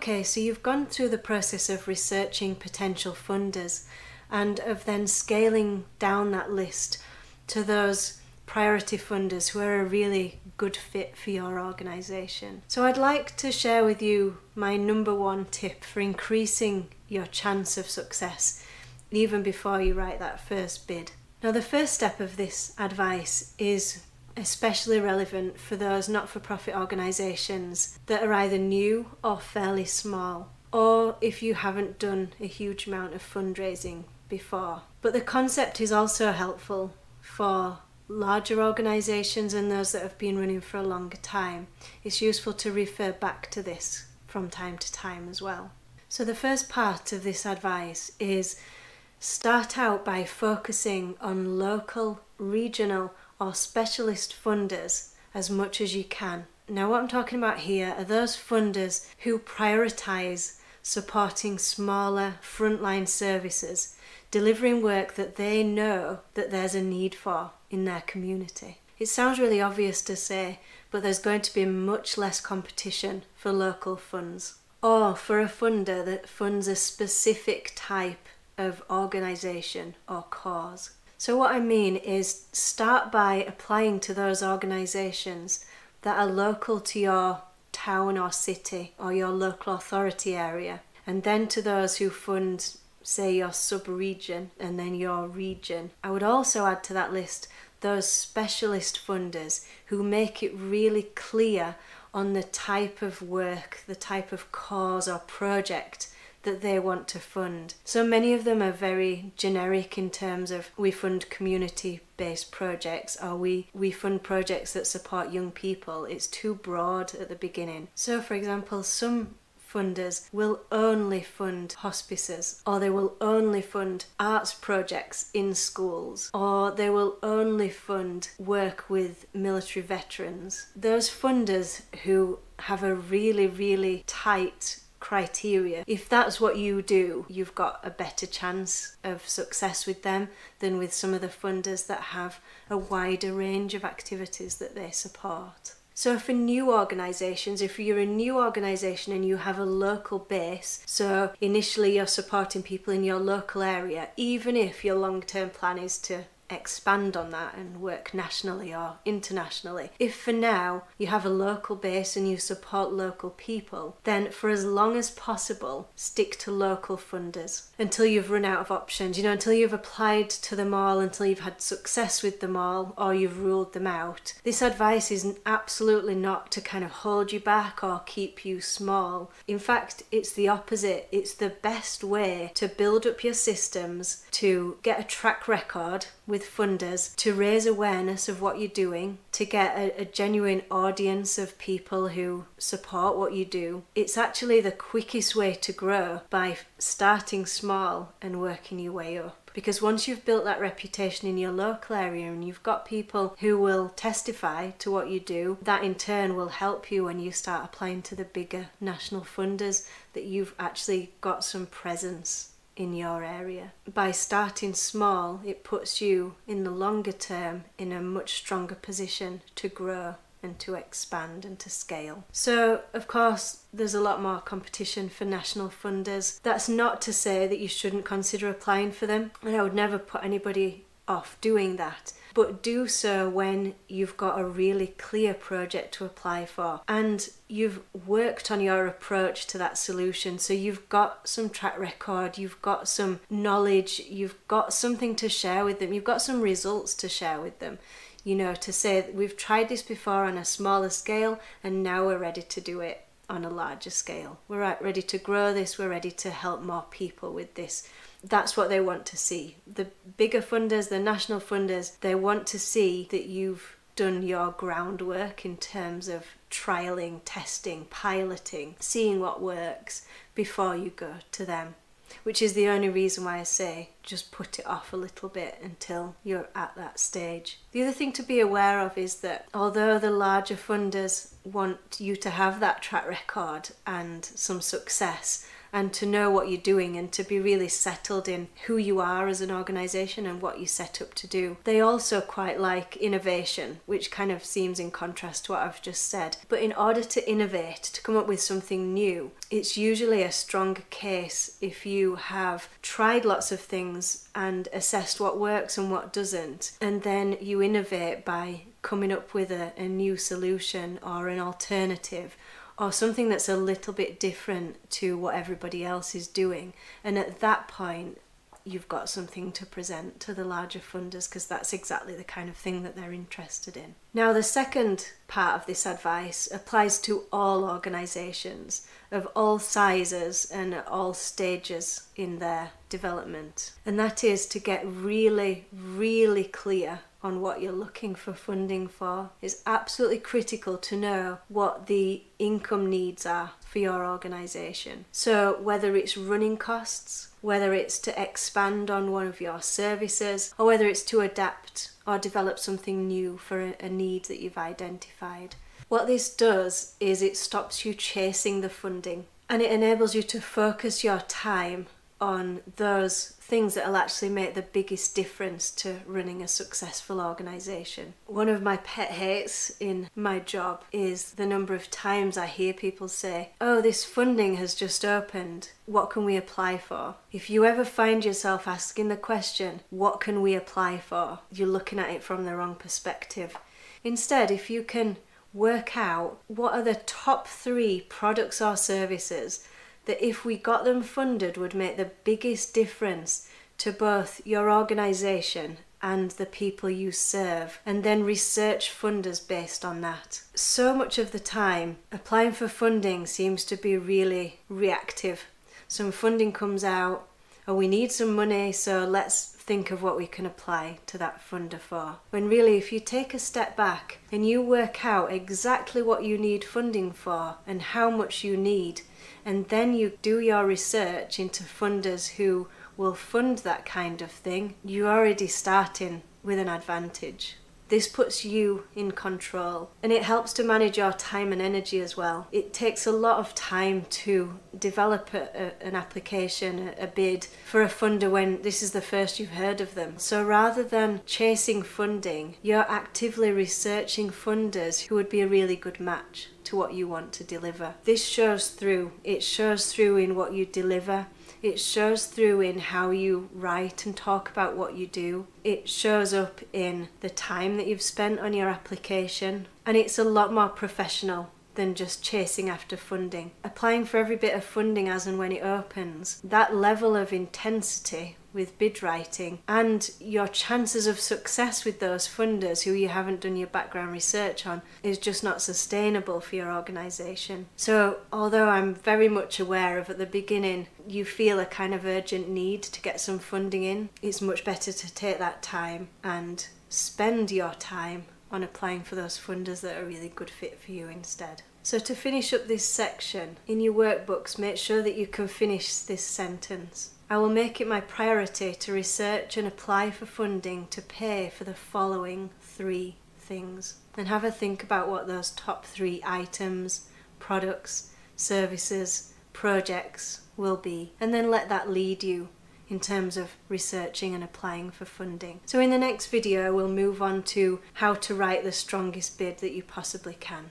Okay, so you've gone through the process of researching potential funders and of then scaling down that list to those priority funders who are a really good fit for your organisation. So I'd like to share with you my number one tip for increasing your chance of success even before you write that first bid. Now, the first step of this advice is especially relevant for those not-for-profit organisations that are either new or fairly small, or if you haven't done a huge amount of fundraising before. But the concept is also helpful for larger organisations and those that have been running for a longer time. It's useful to refer back to this from time to time as well. So the first part of this advice is start out by focusing on local, regional or specialist funders as much as you can. Now, what I'm talking about here are those funders who prioritise supporting smaller frontline services, delivering work that they know that there's a need for in their community. It sounds really obvious to say, but there's going to be much less competition for local funds, or for a funder that funds a specific type of organisation or cause. So what I mean is start by applying to those organisations that are local to your town or city or your local authority area, and then to those who fund, say, your sub-region and then your region. I would also add to that list those specialist funders who make it really clear on the type of work, the type of cause or project that they want to fund. So many of them are very generic in terms of we fund community-based projects, or we fund projects that support young people. It's too broad at the beginning. So for example, some funders will only fund hospices, or they will only fund arts projects in schools, or they will only fund work with military veterans. Those funders who have a really, really tight criteria, if that's what you do, you've got a better chance of success with them than with some of the funders that have a wider range of activities that they support. So for new organisations, if you're a new organisation and you have a local base, so initially you're supporting people in your local area, even if your long-term plan is to expand on that and work nationally or internationally. If for now you have a local base and you support local people, then for as long as possible stick to local funders until you've run out of options, until you've applied to them all, until you've had success with them all, or you've ruled them out. This advice is absolutely not to kind of hold you back or keep you small. In fact, it's the opposite. It's the best way to build up your systems, to get a track record with funders, to raise awareness of what you're doing, to get a genuine audience of people who support what you do. It's actually the quickest way to grow, by starting small and working your way up. Because once you've built that reputation in your local area and you've got people who will testify to what you do, that in turn will help you when you start applying to the bigger national funders, that you've actually got some presence in your area. By starting small, it puts you in the longer term in a much stronger position to grow and to expand and to scale. So of course there's a lot more competition for national funders. That's not to say that you shouldn't consider applying for them, and I would never put anybody off doing that, but do so when you've got a really clear project to apply for and you've worked on your approach to that solution. So you've got some track record, you've got some knowledge, you've got something to share with them, you've got some results to share with them, to say that we've tried this before on a smaller scale and now we're ready to do it on a larger scale. We're ready to grow this, we're ready to help more people with this. That's what they want to see. The bigger funders, the national funders, they want to see that you've done your groundwork in terms of trialing, testing, piloting, seeing what works before you go to them. Which is the only reason why I say just put it off a little bit until you're at that stage. The other thing to be aware of is that although the larger funders want you to have that track record and some success and to know what you're doing and to be really settled in who you are as an organisation and what you set up to do. They also quite like innovation, which kind of seems in contrast to what I've just said. But in order to innovate, to come up with something new, it's usually a stronger case if you have tried lots of things and assessed what works and what doesn't, and then you innovate by coming up with a new solution or an alternative, or something that's a little bit different to what everybody else is doing. And at that point, you've got something to present to the larger funders, because that's exactly the kind of thing that they're interested in. Now, the second part of this advice applies to all organisations of all sizes and at all stages in their development. And that is to get really, really clear on what you're looking for funding for. It's absolutely critical to know what the income needs are for your organisation. So whether it's running costs, whether it's to expand on one of your services, or whether it's to adapt or develop something new for a need that you've identified. What this does is it stops you chasing the funding, and it enables you to focus your time on those things that will actually make the biggest difference to running a successful organisation. One of my pet hates in my job is the number of times I hear people say, "Oh, this funding has just opened. What can we apply for?" If you ever find yourself asking the question, "What can we apply for?" you're looking at it from the wrong perspective. Instead, if you can work out what are the top 3 products or services that if we got them funded would make the biggest difference to both your organisation and the people you serve, and then research funders based on that. So much of the time, applying for funding seems to be really reactive. Some funding comes out, "Oh, we need some money, so let's think of what we can apply to that funder for." When really, if you take a step back and you work out exactly what you need funding for and how much you need, and then you do your research into funders who will fund that kind of thing, you're already starting with an advantage. This puts you in control, and it helps to manage your time and energy as well. It takes a lot of time to develop an application, a bid for a funder when this is the first you've heard of them. So rather than chasing funding, you're actively researching funders who would be a really good match to what you want to deliver. This shows through. It shows through in what you deliver. It shows through in how you write and talk about what you do. It shows up in the time that you've spent on your application, and it's a lot more professional than just chasing after funding. Applying for every bit of funding as and when it opens, that level of intensity with bid writing and your chances of success with those funders who you haven't done your background research on is just not sustainable for your organisation. So although I'm very much aware of at the beginning you feel a kind of urgent need to get some funding in, it's much better to take that time and spend your time on applying for those funders that are a really good fit for you instead. So to finish up this section, in your workbooks, make sure that you can finish this sentence. I will make it my priority to research and apply for funding to pay for the following 3 things. And have a think about what those top 3 items, products, services, projects will be. And then let that lead you in terms of researching and applying for funding. So in the next video, we'll move on to how to write the strongest bid that you possibly can.